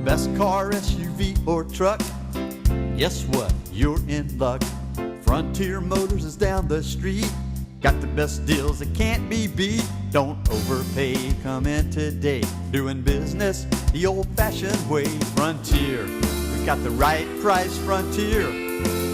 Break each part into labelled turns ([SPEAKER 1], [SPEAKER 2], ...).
[SPEAKER 1] best car, SUV, or truck, guess what? You're in luck. Frontier Motors is down the street. Got the best deals that can't be beat. Don't overpay, come in today. Doing business the old-fashioned way. Frontier, we've got the right price. Frontier,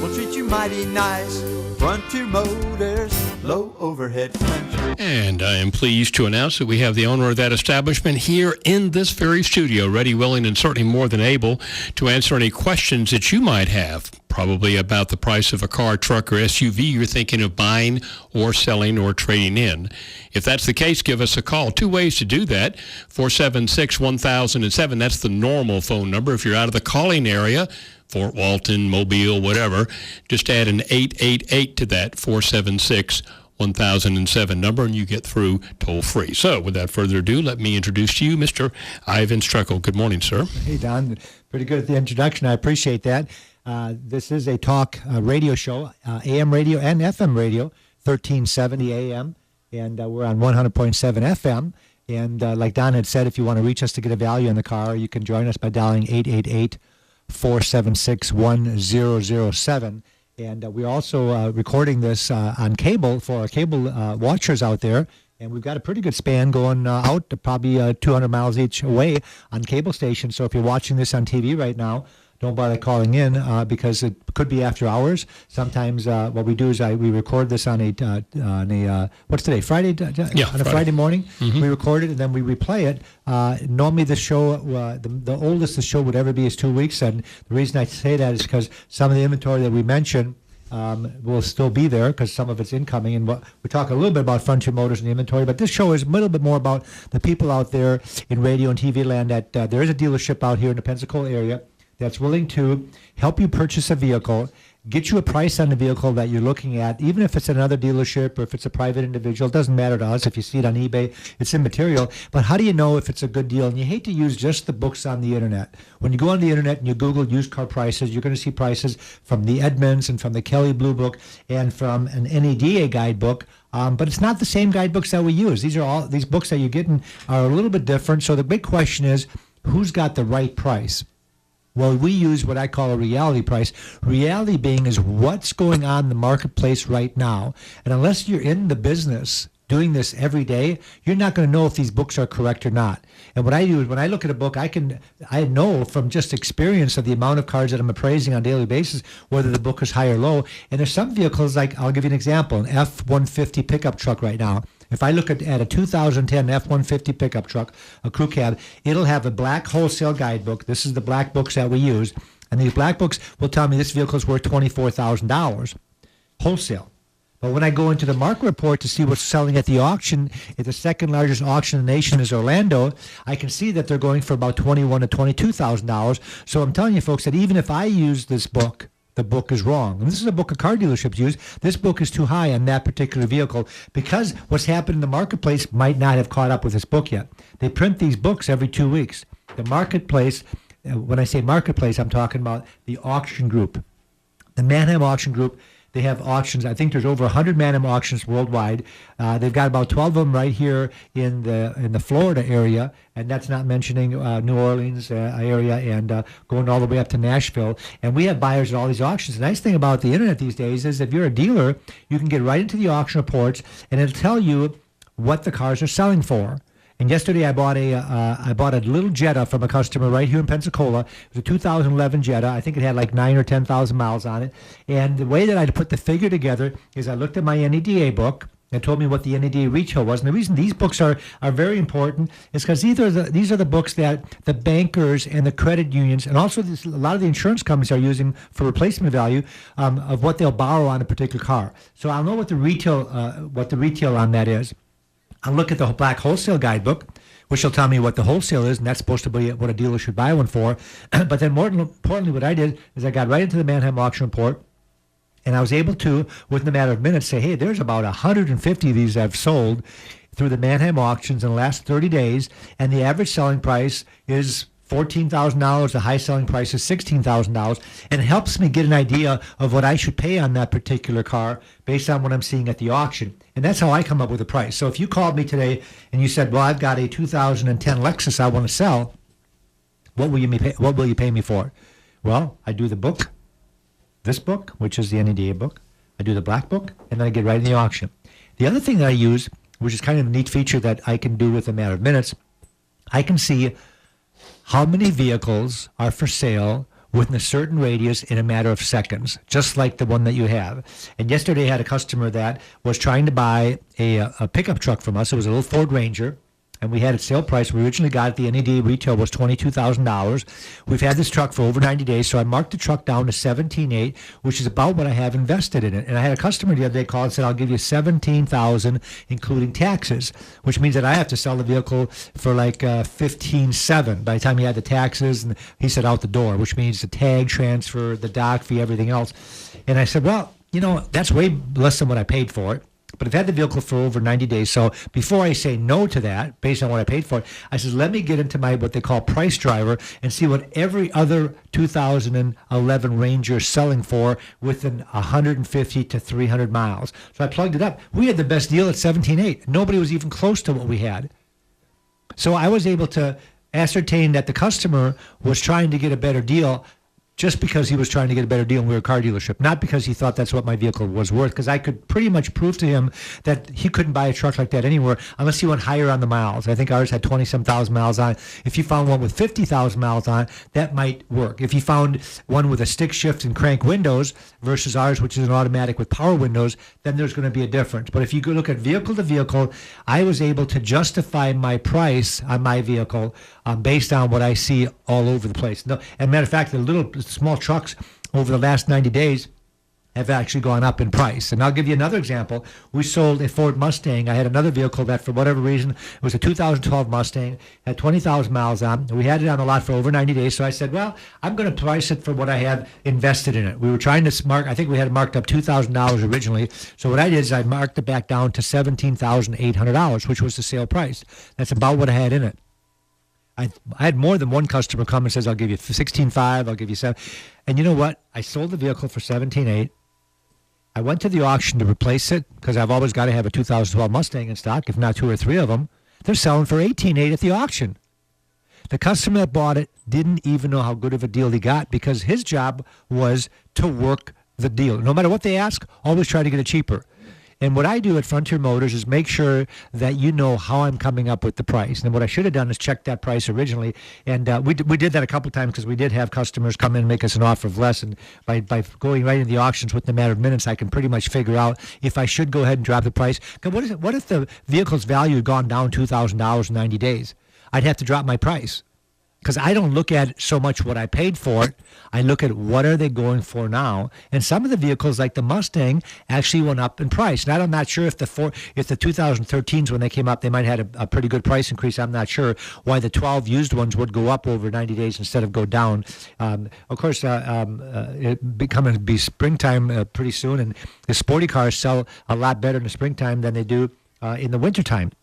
[SPEAKER 1] we'll treat you mighty nice. Frontier Motors, low overhead country.
[SPEAKER 2] And I am pleased to announce that we have the owner of that establishment here in this very studio, ready, willing, and certainly more than able to answer any questions that you might have, probably about the price of a car, truck, or SUV you're thinking of buying or selling or trading in. If that's the case, give us a call. Two ways to do that: 476-1007. That's the normal phone number. If you're out of the calling area, Fort Walton, Mobile, whatever, just add an 888 to that 476-1007 number, and you get through toll-free. So without further ado, let me introduce to you Mr. Iven Struckle. Good morning, sir.
[SPEAKER 3] Hey, Don. Pretty good at the introduction. I appreciate that. This is a talk radio show, AM radio and FM radio, 1370 AM, and we're on 100.7 FM. And like Don had said, if you want to reach us to get a value on the car, you can join us by dialing 888-476-1007. And we're also recording this on cable for our cable watchers out there. And we've got a pretty good span going out to probably 200 miles each way on cable stations. So if you're watching this on TV right now, don't bother calling in because it could be after hours. Sometimes what we do is we record this on a what's today, Friday? On a Friday morning. Mm-hmm. We record it and then we replay it. Normally the show, the oldest the show would ever be is 2 weeks. And the reason I say that is because some of the inventory that we mentioned will still be there because some of it's incoming. And we talk a little bit about Frontier Motors and the inventory, but this show is a little bit more about the people out there in radio and TV land that there is a dealership out here in the Pensacola area that's willing to help you purchase a vehicle, get you a price on the vehicle that you're looking at, even if it's another dealership or if it's a private individual. It doesn't matter to us. If you see it on eBay, it's immaterial. But how do you know if it's a good deal? And you hate to use just the books on the internet. When you go on the internet and you Google used car prices, you're going to see prices from the Edmunds and from the Kelley Blue Book and from an NADA guidebook. But it's not the same guidebooks that we use. These books that you're getting are a little bit different. So the big question is, who's got the right price? Well, we use what I call a reality price. Reality being is what's going on in the marketplace right now. And unless you're in the business doing this every day, you're not going to know if these books are correct or not. And what I do is when I look at a book, I know from just experience of the amount of cars that I'm appraising on a daily basis whether the book is high or low. And there's some vehicles, like I'll give you an example, an F-150 pickup truck right now. If I look at a 2010 F-150 pickup truck, a crew cab, it'll have a black wholesale guidebook. This is the black books that we use. And these black books will tell me this vehicle is worth $24,000 wholesale. But when I go into the market report to see what's selling at the auction, at the second largest auction in the nation is Orlando, I can see that they're going for about $21,000 to $22,000. So I'm telling you, folks, that even if I use this book, the book is wrong. And this is a book a car dealerships use. This book is too high on that particular vehicle because what's happened in the marketplace might not have caught up with this book yet. They print these books every 2 weeks. The marketplace, when I say marketplace, I'm talking about the auction group. The Manheim Auction Group, they have auctions. I think there's over 100 Manheim auctions worldwide. They've got about 12 of them right here in the Florida area, and that's not mentioning New Orleans area and going all the way up to Nashville. And we have buyers at all these auctions. The nice thing about the internet these days is if you're a dealer, you can get right into the auction reports, and it'll tell you what the cars are selling for. And yesterday I bought a little Jetta from a customer right here in Pensacola. It was a 2011 Jetta. I think it had like 9,000 or 10,000 miles on it. And the way that I put the figure together is I looked at my NADA book and told me what the NADA retail was. And the reason these books are very important is because these are the books that the bankers and the credit unions and also a lot of the insurance companies are using for replacement value of what they'll borrow on a particular car. So I'll know what the retail on that is. I'll look at the black wholesale guidebook, which will tell me what the wholesale is, and that's supposed to be what a dealer should buy one for. But then more importantly, what I did is I got right into the Manheim Auction Report, and I was able to, within a matter of minutes, say, hey, there's about 150 of these I've sold through the Manheim auctions in the last 30 days, and the average selling price is $14,000. The high selling price is $16,000, and it helps me get an idea of what I should pay on that particular car based on what I'm seeing at the auction. And that's how I come up with a price. So if you called me today and you said, well, I've got a 2010 Lexus I want to sell, What will you pay me for it? Well, I do the book, this book, which is the NADA book. I do the black book, and then I get right in the auction. The other thing that I use, which is kind of a neat feature that I can do with a matter of minutes, I can see how many vehicles are for sale within a certain radius in a matter of seconds, just like the one that you have. And yesterday I had a customer that was trying to buy a pickup truck from us. It was a little Ford Ranger, and we had its sale price. We originally got it, the NADA retail was $22,000. We've had this truck for over 90 days, so I marked the truck down to $17,800, which is about what I have invested in it. And I had a customer the other day call and said, I'll give you $17,000, including taxes, which means that I have to sell the vehicle for like $15,700 by the time he had the taxes, and he said out the door, which means the tag transfer, the dock fee, everything else. And I said, well, that's way less than what I paid for it. But I've had the vehicle for over 90 days. So before I say no to that, based on what I paid for it, I said, let me get into my what they call price driver and see what every other 2011 Ranger is selling for within 150 to 300 miles. So I plugged it up. We had the best deal at $17,800. Nobody was even close to what we had. So I was able to ascertain that the customer was trying to get a better deal just because he was trying to get a better deal and we were a car dealership, not because he thought that's what my vehicle was worth, because I could pretty much prove to him that he couldn't buy a truck like that anywhere unless he went higher on the miles. I think ours had 20-some thousand miles on it. If you found one with 50,000 miles on it, that might work. If you found one with a stick shift and crank windows versus ours, which is an automatic with power windows, then there's going to be a difference. But if you go look at vehicle to vehicle, I was able to justify my price on my vehicle based on what I see all over the place. No, as a matter of fact, the small trucks over the last 90 days have actually gone up in price. And I'll give you another example. We sold a Ford Mustang. I had another vehicle that, for whatever reason, it was a 2012 Mustang, had 20,000 miles on. We had it on the lot for over 90 days. So I said, well, I'm going to price it for what I have invested in it. We were trying to I think we had it marked up $2,000 originally. So what I did is I marked it back down to $17,800, which was the sale price. That's about what I had in it. I had more than one customer come and says, I'll give you $16,500, I'll give you $7,000. And you know what? I sold the vehicle for $17,800. I went to the auction to replace it because I've always got to have a 2012 Mustang in stock, if not two or three of them. They're selling for $18,800 at the auction. The customer that bought it didn't even know how good of a deal he got because his job was to work the deal. No matter what they ask, always try to get it cheaper. And what I do at Frontier Motors is make sure that you know how I'm coming up with the price. And what I should have done is check that price originally. And we did that a couple of times because we did have customers come in and make us an offer of less. And by going right into the auctions within a matter of minutes, I can pretty much figure out if I should go ahead and drop the price. What if the vehicle's value had gone down $2,000 in 90 days? I'd have to drop my price. Because I don't look at so much what I paid for it. I look at what are they going for now. And some of the vehicles, like the Mustang, actually went up in price. Now, I'm not sure if the 2013s, when they came up, they might have had a pretty good price increase. I'm not sure why the 12 used ones would go up over 90 days instead of go down. Of course, it becoming to be springtime pretty soon, and the sporty cars sell a lot better in the springtime than they do in the wintertime,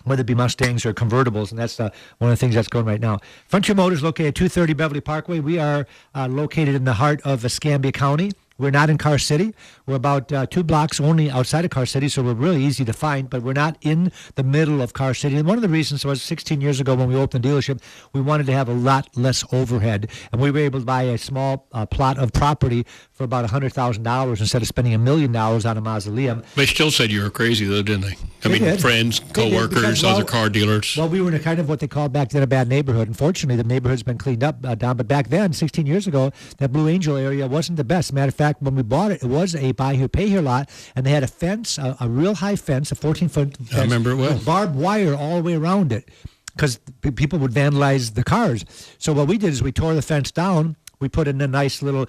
[SPEAKER 3] whether it be Mustangs or convertibles, and that's one of the things that's going right now. Frontier Motors, located at 230 Beverly Parkway. We are located in the heart of Escambia County. We're not in Car City. We're about 2 blocks only outside of Car City, so we're really easy to find, but we're not in the middle of Car City. And one of the reasons was 16 years ago when we opened the dealership, we wanted to have a lot less overhead, and we were able to buy a small plot of property for about $100,000 instead of spending $1 million on a mausoleum.
[SPEAKER 2] They still said you were crazy, though, didn't they?
[SPEAKER 3] They did.
[SPEAKER 2] Friends, co-workers, other car dealers.
[SPEAKER 3] Well, we were in a kind of what they called back then a bad neighborhood. Unfortunately, the neighborhood's been cleaned up down, but back then, 16 years ago, that Blue Angel area wasn't the best. Matter of fact, when we bought it, it was a buy here, pay here lot, and they had a fence, a real high fence, a 14-foot fence.
[SPEAKER 2] I remember it well.
[SPEAKER 3] With barbed wire all the way around it because people would vandalize the cars. So what we did is we tore the fence down. We put in a nice little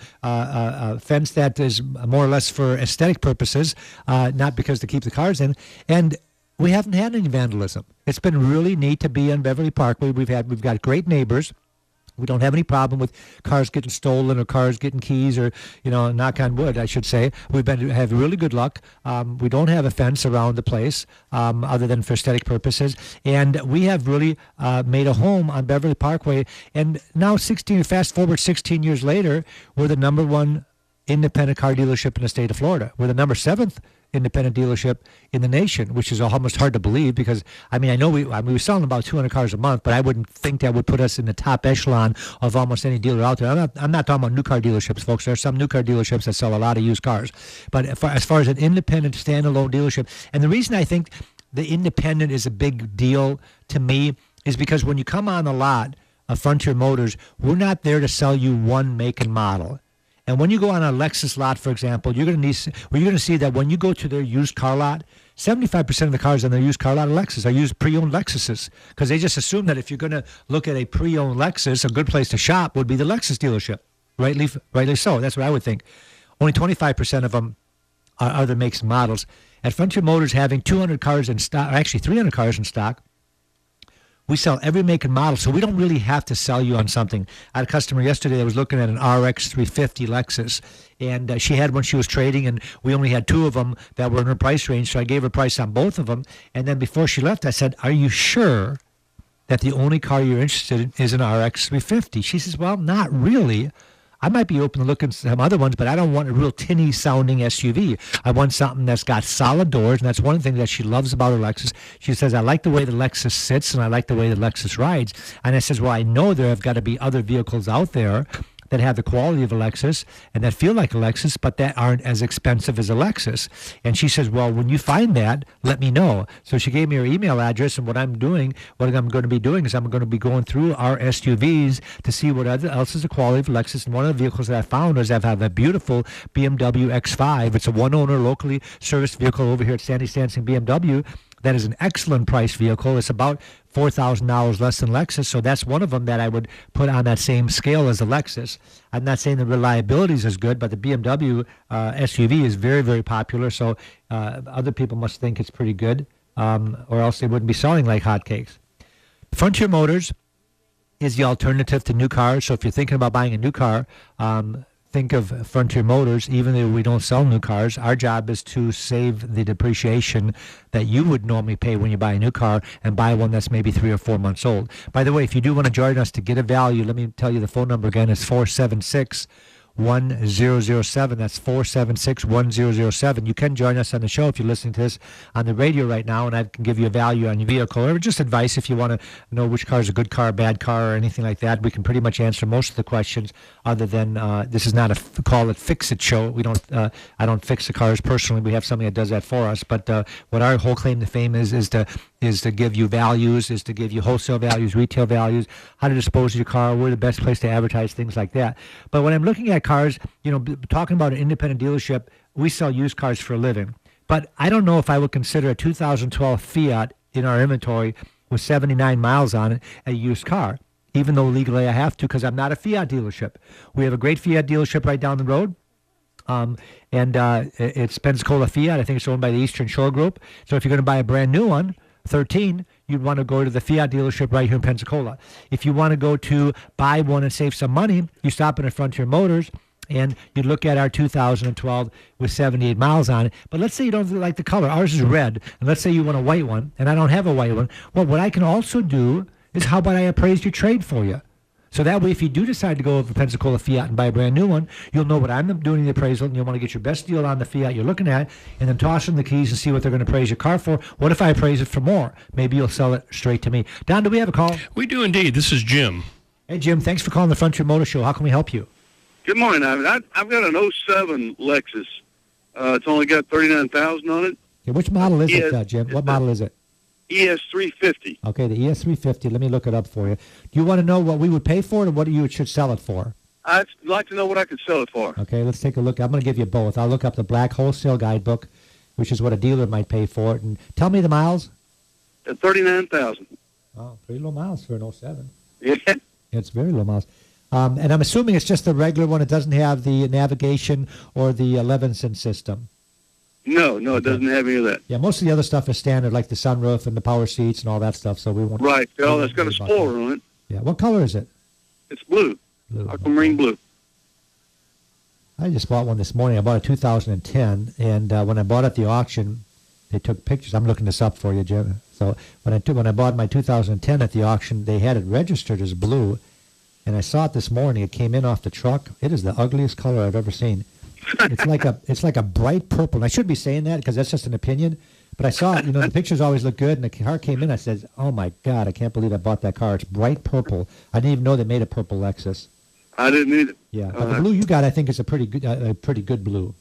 [SPEAKER 3] fence that is more or less for aesthetic purposes, not because to keep the cars in. And we haven't had any vandalism. It's been really neat to be on Beverly Parkway. We've got great neighbors. We don't have any problem with cars getting stolen or cars getting keys or, knock on wood, I should say. Have really good luck. We don't have a fence around the place other than for aesthetic purposes. And we have really made a home on Beverly Parkway. And now fast forward 16 years later, we're the number 1 independent car dealership in the state of Florida. We're the number 7th independent dealership in the nation, which is almost hard to believe because, I know we're selling about 200 cars a month, but I wouldn't think that would put us in the top echelon of almost any dealer out there. I'm not talking about new car dealerships, folks. There are some new car dealerships that sell a lot of used cars. But as far as an independent, standalone dealership, and the reason I think the independent is a big deal to me is because when you come on the lot of Frontier Motors, we're not there to sell you one make and model. And when you go on a Lexus lot, for example, you're going to see that when you go to their used car lot, 75% of the cars on their used car lot are Lexus. Are used pre-owned Lexuses because they just assume that if you're going to look at a pre-owned Lexus, a good place to shop would be the Lexus dealership. Rightly so. That's what I would think. Only 25% of them are other makes and models. At Frontier Motors, having 200 cars in stock, or actually 300 cars in stock, we sell every make and model, so we don't really have to sell you on something. I had a customer yesterday that was looking at an RX 350 Lexus, and she had one she was trading, and we only had two of them that were in her price range, so I gave her a price on both of them. And then before she left, I said, "Are you sure that the only car you're interested in is an RX 350? She says, "Well, not really. I might be open to looking at some other ones, but I don't want a real tinny sounding SUV. I want something that's got solid doors," and that's one thing that she loves about her Lexus. She says, "I like the way the Lexus sits, and I like the way the Lexus rides." And I says, "Well, I know there have got to be other vehicles out there that have the quality of a Lexus and that feel like a Lexus, but that aren't as expensive as a Lexus." And she says, "Well, when you find that, let me know." So she gave me her email address, and what I'm going to be doing is I'm going to be going through our SUVs to see what else is the quality of Lexus. And one of the vehicles that I found is I have a beautiful BMW X5. It's a one-owner, locally serviced vehicle over here at Sandy Stansing BMW. That is an excellent price vehicle. It's about $4,000 less than Lexus, so that's one of them that I would put on that same scale as the Lexus. I'm not saying the reliability is as good, but the BMW SUV is very, very popular, so other people must think it's pretty good, or else they wouldn't be selling like hotcakes. Frontier Motors is the alternative to new cars, so if you're thinking about buying a new car, think of Frontier Motors. Even though we don't sell new cars, our job is to save the depreciation that you would normally pay when you buy a new car and buy one that's maybe 3 or 4 months old. By the way, if you do want to join us to get a value, let me tell you the phone number again. It's 476-1007. That's 476-1007. You can join us on the show if you're listening to this on the radio right now, and I can give you a value on your vehicle or just advice if you want to know which car is a good car, bad car, or anything like that. We can pretty much answer most of the questions other than this is not a call it fix it show. We don't I don't fix the cars personally. We have somebody that does that for us. But what our whole claim to fame is to give you values, is to give you wholesale values, retail values, how to dispose of your car, where the best place to advertise, things like that. But when I'm looking at cars, talking about an independent dealership, we sell used cars for a living. But I don't know if I would consider a 2012 Fiat in our inventory with 79 miles on it a used car, even though legally I have to because I'm not a Fiat dealership. We have a great Fiat dealership right down the road. And it's Pensacola Fiat. I think it's owned by the Eastern Shore Group. So if you're going to buy a brand new one, 13, you'd want to go to the Fiat dealership right here in Pensacola. If you want to go to buy one and save some money, you stop in at Frontier Motors and you look at our 2012 with 78 miles on it. But let's say you don't like the color. Ours is red. And let's say you want a white one, and I don't have a white one. Well, what I can also do is how about I appraise your trade for you? So that way, if you do decide to go over Pensacola Fiat and buy a brand new one, you'll know what I'm doing in the appraisal, and you'll want to get your best deal on the Fiat you're looking at, and then toss them the keys and see what they're going to appraise your car for. What if I appraise it for more? Maybe you'll sell it straight to me. Don, do we have a call?
[SPEAKER 2] We do indeed. This is Jim.
[SPEAKER 3] Hey, Jim, thanks for calling the Frontier Motor Show. How can we help you?
[SPEAKER 4] Good morning, Ivan. I've got an '07 Lexus. It's only got 39,000 on it.
[SPEAKER 3] Okay, which model is it, Jim? What model is it?
[SPEAKER 4] ES350.
[SPEAKER 3] Okay, the ES350. Let me look it up for you. Do you want to know what we would pay for it or what you should sell it for?
[SPEAKER 4] I'd like to know what I could sell it for.
[SPEAKER 3] Okay, let's take a look. I'm going to give you both. I'll look up the black wholesale guidebook, which is what a dealer might pay for it. And tell me the miles.
[SPEAKER 4] 39,000.
[SPEAKER 3] Oh, pretty low miles for an '07.
[SPEAKER 4] Yeah.
[SPEAKER 3] It's very low miles. And I'm assuming it's just the regular one. It doesn't have the navigation or the Levinson system.
[SPEAKER 4] No, it doesn't have any of that.
[SPEAKER 3] Yeah, most of the other stuff is standard, like the sunroof and the power seats and all that stuff. So we won't.
[SPEAKER 4] Right. Oh, that's got a spoiler on it.
[SPEAKER 3] Yeah. What color is it?
[SPEAKER 4] It's blue. Aquamarine blue.
[SPEAKER 3] I just bought one this morning. I bought a 2010, and when I bought it at the auction, they took pictures. I'm looking this up for you, Jim. So when I bought my 2010 at the auction, they had it registered as blue, and I saw it this morning. It came in off the truck. It is the ugliest color I've ever seen. It's like a bright purple. And I should be saying that because that's just an opinion. But I saw, the pictures always look good, and the car came in. I said, "Oh my God, I can't believe I bought that car. It's bright purple. I didn't even know they made a purple Lexus."
[SPEAKER 4] I didn't either.
[SPEAKER 3] Yeah, but the blue you got, I think, is a pretty good blue.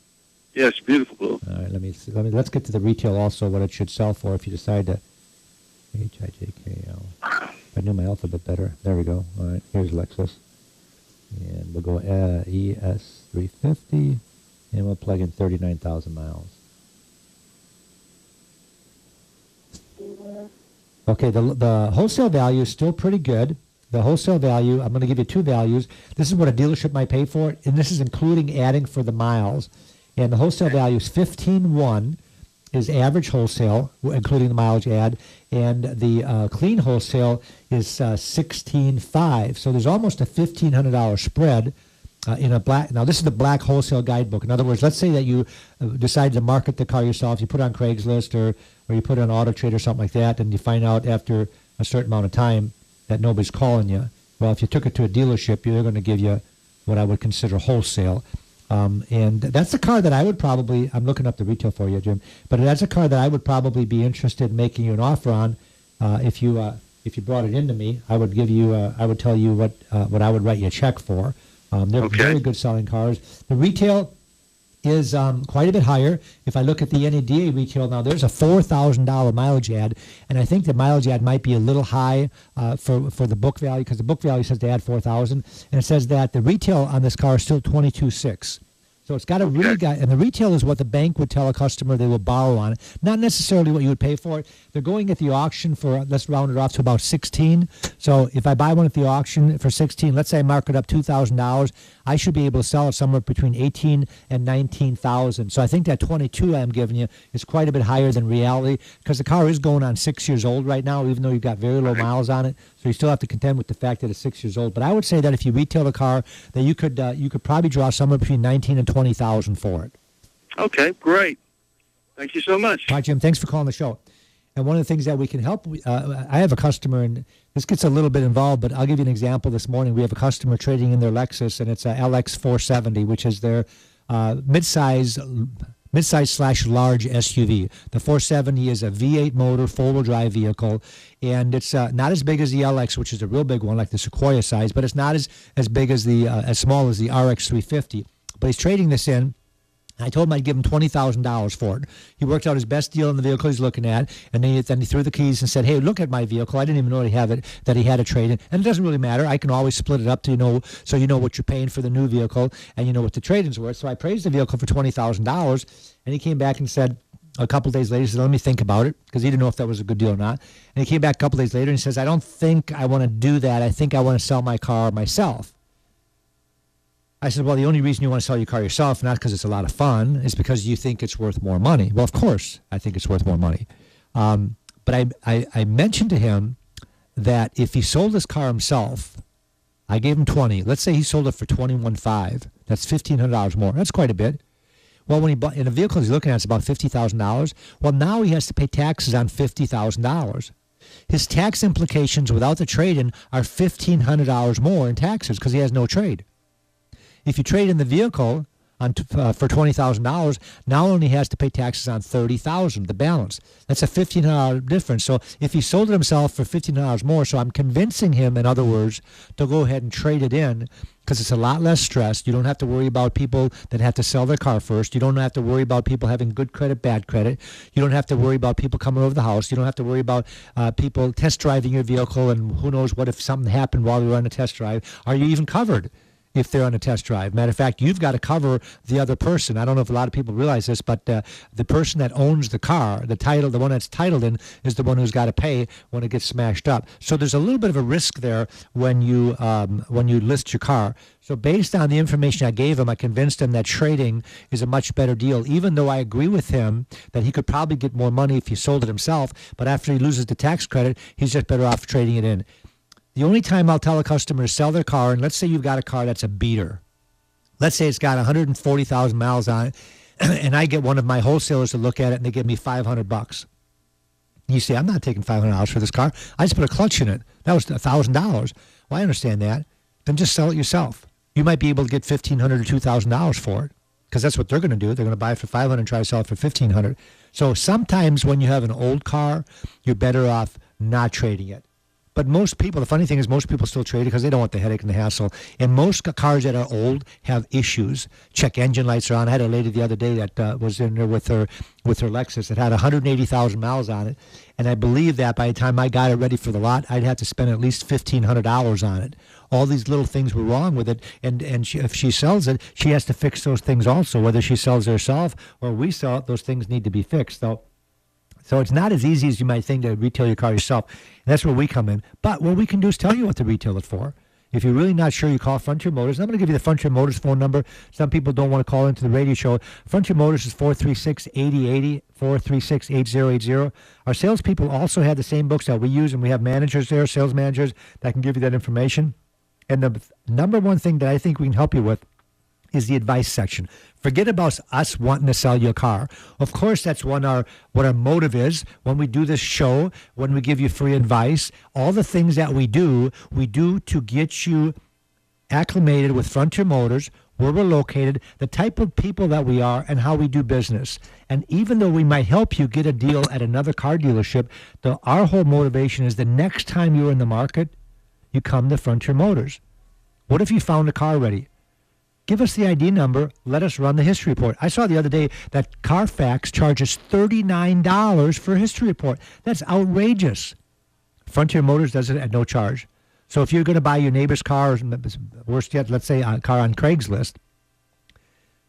[SPEAKER 4] Yes, beautiful blue.
[SPEAKER 3] All right, let's get to the retail also. What it should sell for if you decide to. HIJKL. I knew my alphabet better. There we go. All right, here's Lexus, and we'll go ES350, and we'll plug in 39,000 miles. Okay, the wholesale value is still pretty good. The wholesale value, I'm going to give you two values. This is what a dealership might pay for it, and this is including adding for the miles. And the wholesale value is 15.1 is average wholesale, including the mileage add, and the clean wholesale is 16.5. So there's almost a $1,500 spread in a black. Now this is the black wholesale guidebook. In other words, let's say that you decide to market the car yourself. You put it on Craigslist or you put it on Auto Trade or something like that, and you find out after a certain amount of time that nobody's calling you. Well, if you took it to a dealership, they're going to give you what I would consider wholesale. And that's a car that I would probably, I'm looking up the retail for you, Jim, but that's a car that I would probably be interested in making you an offer on. If you brought it into me, I would give you, I would tell you what I would write you a check for. They're very good selling cars. The retail is quite a bit higher. If I look at the NADA retail now, there's a $4,000 mileage ad, and I think the mileage ad might be a little high for the book value because the book value says to add $4,000, and it says that the retail on this car is still $22,600. So it's got a really got, and the retail is what the bank would tell a customer they will borrow on it, not necessarily what you would pay for it. They're going at the auction for, let's round it off to about 16. So if I buy one at the auction for 16, let's say I mark it up $2,000, I should be able to sell it somewhere between 18 and 19,000. So I think that 22 I'm giving you is quite a bit higher than reality because the car is going on 6 years old right now, even though you've got very low miles on it. So you still have to contend with the fact that it's 6 years old. But I would say that if you retail a car, that you could probably draw somewhere between 19 and 20,000 for it.
[SPEAKER 4] Okay, great. Thank you so much.
[SPEAKER 3] All right, Jim. Thanks for calling the show. And one of the things that we can help, I have a customer, and this gets a little bit involved, but I'll give you an example this morning. We have a customer trading in their Lexus, and it's a LX 470, which is their mid-size / large SUV. The 470 is a V8 motor, four-wheel drive vehicle, and it's not as big as the LX, which is a real big one, like the Sequoia size, but it's not as big as as small as the RX 350. But he's trading this in. I told him I'd give him $20,000 for it. He worked out his best deal in the vehicle he's looking at, and then he threw the keys and said, "Hey, look at my vehicle. I didn't even know that he had a trade-in." And it doesn't really matter. I can always split it up to so you know what you're paying for the new vehicle and you know what the trade-in's worth. So I praised the vehicle for $20,000, and he came back and said a couple of days later, he said, "Let me think about it," because he didn't know if that was a good deal or not. And he came back a couple of days later and he says, "I don't think I want to do that. I think I want to sell my car myself." I said, "Well, the only reason you want to sell your car yourself, not because it's a lot of fun, is because you think it's worth more money." Well, of course, I think it's worth more money. But I mentioned to him that if he sold his car himself, I gave him 20. Let's say he sold it for $21,500. That's $1,500 more. That's quite a bit. Well, when he bought in a vehicle he's looking at, it's about $50,000. Well, now he has to pay taxes on $50,000. His tax implications without the trade-in are $1,500 more in taxes because he has no trade. If you trade in the vehicle for $20,000, now only has to pay taxes on $30,000, the balance. That's a $1,500 difference. So if he sold it himself for $1,500 more, so I'm convincing him, in other words, to go ahead and trade it in because it's a lot less stress. You don't have to worry about people that have to sell their car first. You don't have to worry about people having good credit, bad credit. You don't have to worry about people coming over the house. You don't have to worry about people test driving your vehicle, and who knows what if something happened while you were on a test drive. Are you even covered if they're on a test drive? Matter of fact, you've got to cover the other person. I don't know if a lot of people realize this, but the person that owns the car, the one that's titled in, is the one who's got to pay when it gets smashed up. So there's a little bit of a risk there when you list your car. So based on the information I gave him, I convinced him that trading is a much better deal, even though I agree with him that he could probably get more money if he sold it himself, but after he loses the tax credit, he's just better off trading it in. The only time I'll tell a customer to sell their car, and let's say you've got a car that's a beater. Let's say it's got 140,000 miles on it, and I get one of my wholesalers to look at it, and they give me $500. You say, "I'm not taking $500 for this car. I just put a clutch in it. That was $1,000. Well, I understand that. Then just sell it yourself. You might be able to get $1,500 or $2,000 for it because that's what they're going to do. They're going to buy it for $500 and try to sell it for $1,500. So sometimes when you have an old car, you're better off not trading it. But most people, the funny thing is most people still trade it because they don't want the headache and the hassle. And most cars that are old have issues. Check engine lights are on. I had a lady the other day that was in there with her Lexus that had 180,000 miles on it. And I believe that by the time I got it ready for the lot, I'd have to spend at least $1,500 on it. All these little things were wrong with it. And if she sells it, she has to fix those things also. Whether she sells it herself or we sell it, those things need to be fixed. So it's not as easy as you might think to retail your car yourself. And that's where we come in. But what we can do is tell you what to retail it for. If you're really not sure, you call Frontier Motors. I'm going to give you the Frontier Motors phone number. Some people don't want to call into the radio show. Frontier Motors is 436-8080, 436-8080. Our salespeople also have the same books that we use, and we have managers there, sales managers, that can give you that information. And the number one thing that I think we can help you with is the advice section. Forget about us wanting to sell you a car. Of course, that's what our motive is. When we do this show, when we give you free advice, all the things that we do to get you acclimated with Frontier Motors, where we're located, the type of people that we are, and how we do business. And even though we might help you get a deal at another car dealership, our whole motivation is the next time you're in the market, you come to Frontier Motors. What if you found a car ready? Give us the ID number. Let us run the history report. I saw the other day that Carfax charges $39 for a history report. That's outrageous. Frontier Motors does it at no charge. So if you're going to buy your neighbor's car, or worse yet, let's say a car on Craigslist,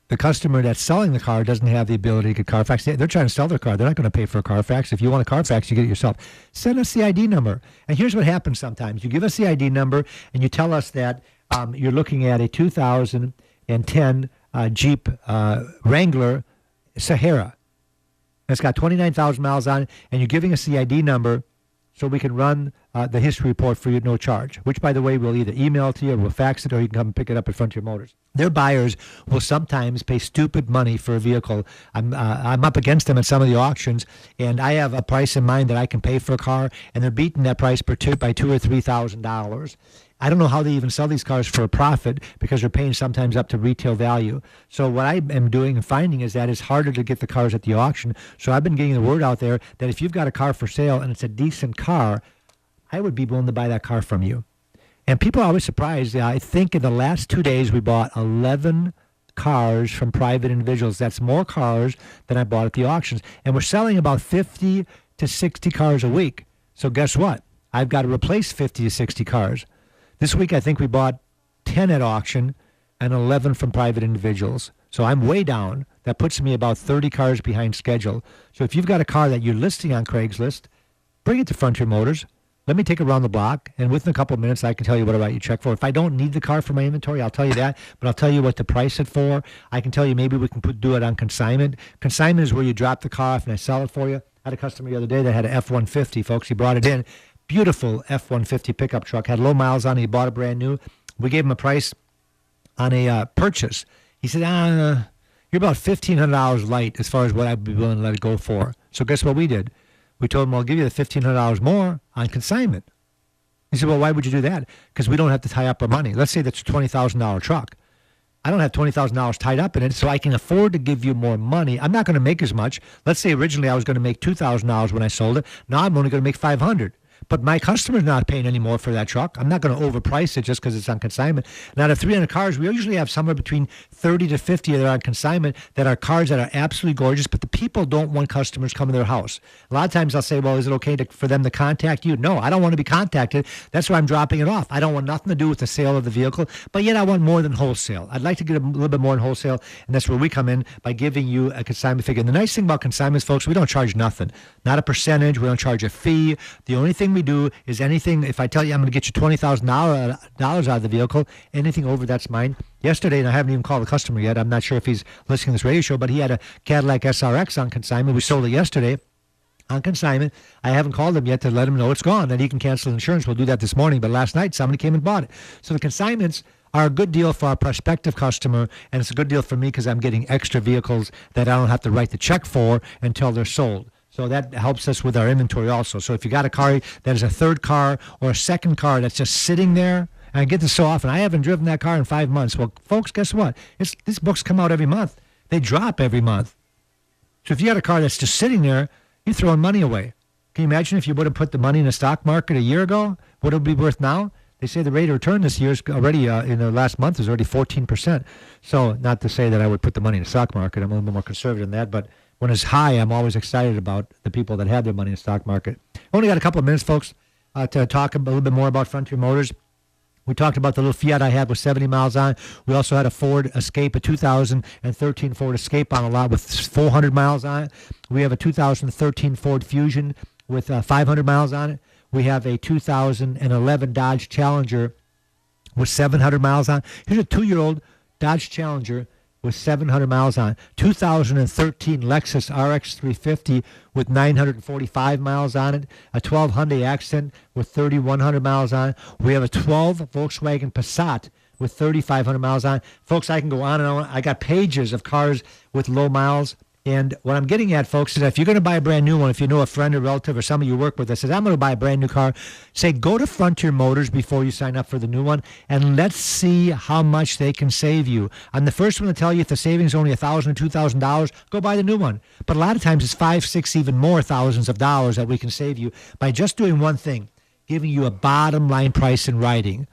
[SPEAKER 3] the customer that's selling the car doesn't have the ability to get Carfax. They're trying to sell their car. They're not going to pay for a Carfax. If you want a Carfax, you get it yourself. Send us the ID number. And here's what happens sometimes. You give us the ID number, and you tell us that you're looking at a 2010 Jeep Wrangler Sahara. It's got 29,000 miles on it, and you're giving us the ID number so we can run the history report for you at no charge, which, by the way, we'll either email it to you or we'll fax it, or you can come and pick it up at Frontier Motors. Their buyers will sometimes pay stupid money for a vehicle. I'm up against them at some of the auctions, and I have a price in mind that I can pay for a car, and they're beating that price by $2,000 or $3,000. I don't know how they even sell these cars for a profit because they're paying sometimes up to retail value. So what I am doing and finding is that it's harder to get the cars at the auction. So I've been getting the word out there that if you've got a car for sale and it's a decent car, I would be willing to buy that car from you. And people are always surprised. I think in the last 2 days we bought 11 cars from private individuals. That's more cars than I bought at the auctions. And we're selling about 50 to 60 cars a week. So guess what? I've got to replace 50 to 60 cars. This week, I think we bought 10 at auction and 11 from private individuals. So I'm way down. That puts me about 30 cars behind schedule. So if you've got a car that you're listing on Craigslist, bring it to Frontier Motors. Let me take it around the block, and within a couple of minutes, I can tell you what I write you a check for. If I don't need the car for my inventory, I'll tell you that, but I'll tell you what to price it for. I can tell you maybe we can do it on consignment. Consignment is where you drop the car off and I sell it for you. I had a customer the other day that had an F-150, folks. He brought it in. Beautiful F-150 pickup truck. Had low miles on it. He bought it brand new. We gave him a price on a purchase. He said, you're about $1,500 light as far as what I'd be willing to let it go for. So guess what we did? We told him, I'll give you the $1,500 more on consignment. He said, well, why would you do that? Because we don't have to tie up our money. Let's say that's a $20,000 truck. I don't have $20,000 tied up in it, so I can afford to give you more money. I'm not going to make as much. Let's say originally I was going to make $2,000 when I sold it. Now I'm only going to make $500. But my customer's not paying any more for that truck. I'm not going to overprice it just because it's on consignment. Now, out of 300 cars, we usually have somewhere between 30 to 50 that are on consignment that are cars that are absolutely gorgeous, but the people don't want customers coming to their house. A lot of times I'll say, well, is it okay for them to contact you? No, I don't want to be contacted. That's why I'm dropping it off. I don't want nothing to do with the sale of the vehicle, but yet I want more than wholesale. I'd like to get a little bit more in wholesale, and that's where we come in by giving you a consignment figure. And the nice thing about consignments, folks, we don't charge nothing. Not a percentage. We don't charge a fee. The only thing we do is anything, if I tell you I'm going to get you $20,000 out of the vehicle, anything over that's mine. Yesterday, and I haven't even called the customer yet, I'm not sure if he's listening to this radio show, but he had a Cadillac SRX on consignment. We sold it yesterday on consignment. I haven't called him yet to let him know it's gone, that he can cancel insurance. We'll do that this morning, but last night somebody came and bought it. So the consignments are a good deal for our prospective customer, and it's a good deal for me because I'm getting extra vehicles that I don't have to write the check for until they're sold. So that helps us with our inventory also. So if you got a car that is a third car or a second car that's just sitting there, and I get this so often, I haven't driven that car in 5 months. Well, folks, guess what? These books come out every month. They drop every month. So if you got a car that's just sitting there, you're throwing money away. Can you imagine if you would have put the money in the stock market a year ago? What it would be worth now? They say the rate of return this year is already, in the last month, is already 14%. So not to say that I would put the money in the stock market. I'm a little bit more conservative than that. But when it's high, I'm always excited about the people that have their money in the stock market. Only got a couple of minutes, folks, to talk a little bit more about Frontier Motors. We talked about the little Fiat I had with 70 miles on it. We also had a Ford Escape, a 2013 Ford Escape on a lot with 400 miles on it. We have a 2013 Ford Fusion with 500 miles on it. We have a 2011 Dodge Challenger with 700 miles on it. Here's a 2-year-old Dodge Challenger with 700 miles on it. 2013 Lexus RX 350 with 945 miles on it. A 12 Hyundai Accent with 3,100 miles on it. We have a 12 Volkswagen Passat with 3,500 miles on it. Folks, I can go on and on. I got pages of cars with low miles. And what I'm getting at, folks, is that if you're going to buy a brand new one, if you know a friend or relative or somebody you work with that says, I'm going to buy a brand new car, say, go to Frontier Motors before you sign up for the new one, and let's see how much they can save you. I'm the first one to tell you if the savings is only $1,000 or $2,000, go buy the new one. But a lot of times it's 5, 6, even more thousands of dollars that we can save you by just doing one thing, giving you a bottom line price in writing.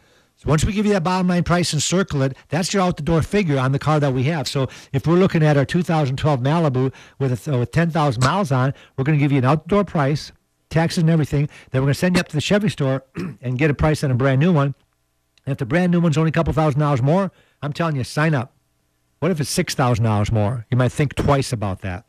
[SPEAKER 3] Once we give you that bottom line price and circle it, that's your out-the-door figure on the car that we have. So if we're looking at our 2012 Malibu with 10,000 miles on it, we're going to give you an out-the-door price, taxes and everything. Then we're going to send you up to the Chevy store and get a price on a brand new one. And if the brand new one's only a couple $1,000s more, I'm telling you, sign up. What if it's $6,000 more? You might think twice about that.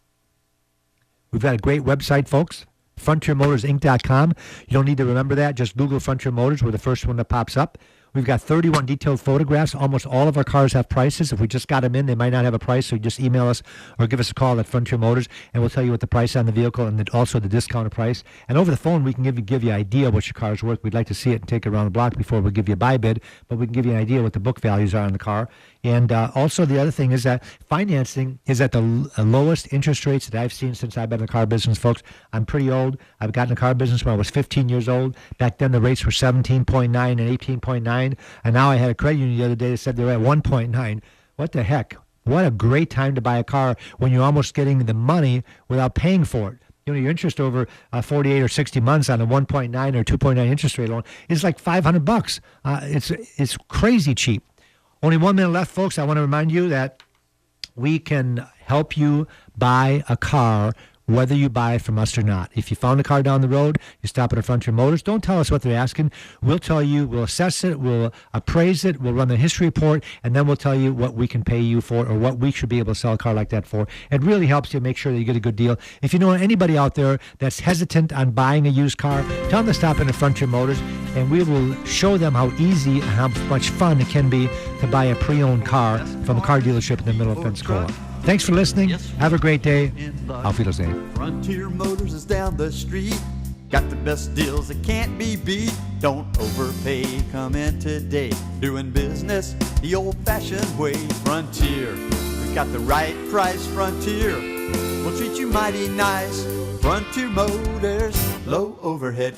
[SPEAKER 3] We've got a great website, folks. FrontierMotorsInc.com. You don't need to remember that. Just Google Frontier Motors. We're the first one that pops up. We've got 31 detailed photographs. Almost all of our cars have prices. If we just got them in, they might not have a price, so you just email us or give us a call at Frontier Motors, and we'll tell you what the price on the vehicle and also the discounted price. And over the phone, we can give you an idea what your car is worth. We'd like to see it and take it around the block before we give you a buy bid, but we can give you an idea what the book values are on the car. And also the other thing is that financing is at the lowest interest rates that I've seen since I've been in the car business, folks. I'm pretty old. I've gotten in the car business when I was 15 years old. Back then the rates were 17.9 and 18.9, and now I had a credit union the other day that said they were at 1.9. What the heck? What a great time to buy a car when you're almost getting the money without paying for it. You know, your interest over 48 or 60 months on a 1.9 or 2.9 interest rate loan is like $500. It's crazy cheap. Only 1 minute left, folks. I want to remind you that we can help you buy a car whether you buy it from us or not. If you found a car down the road, you stop at a Frontier Motors, don't tell us what they're asking. We'll tell you, we'll assess it, we'll appraise it, we'll run the history report, and then we'll tell you what we can pay you for or what we should be able to sell a car like that for. It really helps you make sure that you get a good deal. If you know anybody out there that's hesitant on buying a used car, tell them to stop in at Frontier Motors, and we will show them how easy and how much fun it can be to buy a pre-owned car from a car dealership in the middle of Pensacola. Thanks for listening. Have a great day. Auf Wiedersehen.
[SPEAKER 1] Frontier Motors is down the street. Got the best deals that can't be beat. Don't overpay. Come in today. Doing business the old-fashioned way. Frontier. We got the right price. Frontier. We'll treat you mighty nice. Frontier Motors. Low overhead.